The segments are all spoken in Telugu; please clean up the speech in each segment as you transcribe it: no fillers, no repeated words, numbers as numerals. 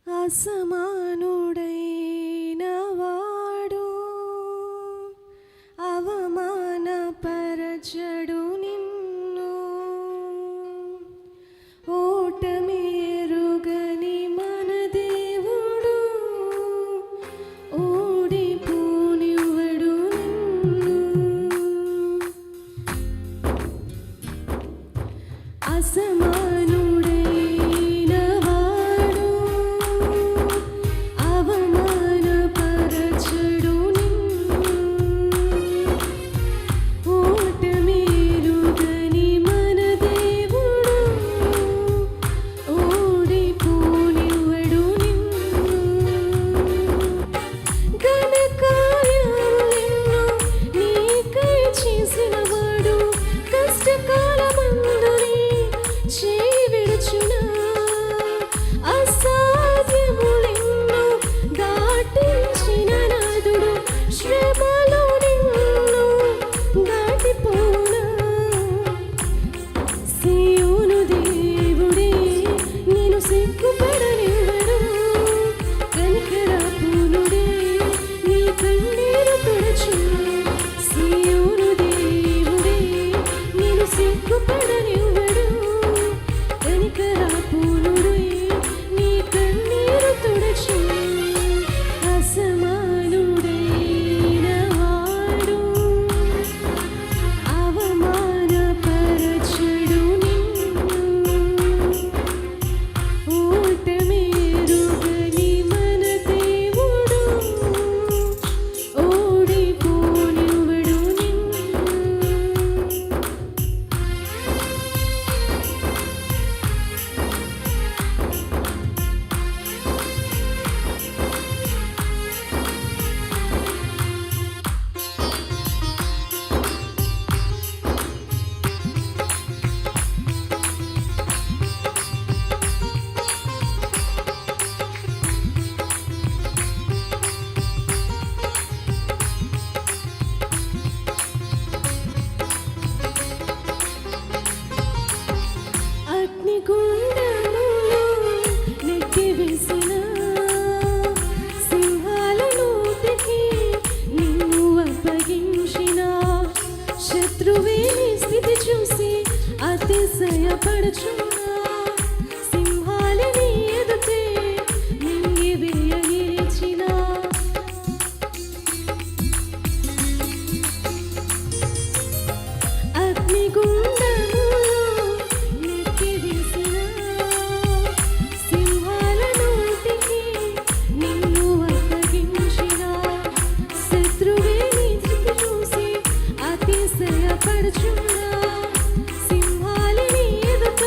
అసమానుడైన వాడు అవమానపరచడు నిన్ను, ఓటమి ఎరుగని మన దేవుడు ఓడిపోనివ్వడు నిన్ను. అసమానుడైన వాడు అవమానపరచడు నిన్ను, ఓటమి ఎరుగని మన దేవుడు ఓడిపోనివ్వడు నిన్ను. ఘనకార్యాలెన్నో నీకై చేసినవాడు కష్టకాలమందునే చేయి విడుచునా, అసాధ్యములెన్నో దాటించిన నాదుడు శ్రమలో నిన్ను దాటిపోనా. సీయోను దేవుడే నేను సిగ్గుపడనివ్వడు, కనికరపూర్ణుడే నీ కన్నీరు తుడుచును. సీయోను దేవుడే నేను సిగ్గుపడనివ్వడు, కనికరపూర్ణుడే నీ కన్నీరు తుడుచును. అసమానుడైన వాడు అవమానపరచడు నిన్ను, ఓటమి ఎరుగని మన దేవుడు ఓడిపోనివ్వడు నిన్ను. అగ్నిగుండములో నెట్టివేసిన సింహాల నోటికి నిన్ను అప్పగించిన శత్రువే నీ స్థితి చూసి అతిశయపడుచున్నా, సింహాలని ఎదుటే మింగివేయనిచ్చిన అగ్నిగుండములో నెట్టివేసిన సింహాల నోటికి నిన్ను అప్పగించిన శత్రువే నీ స్థితి చూసి అతిశయపడుచున్నా, సింహాలని ఎదుట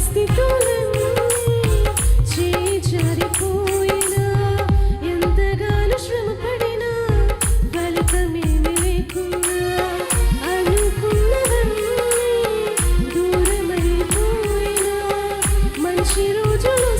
స్థితులన్నీ చేజారిపోయినా, ఎంతగానో శ్రమపడినా ఫలితమేమీ లేకున్నా, అనుకున్నవన్నీ దూరమైపోయినా, మంచి రోజులు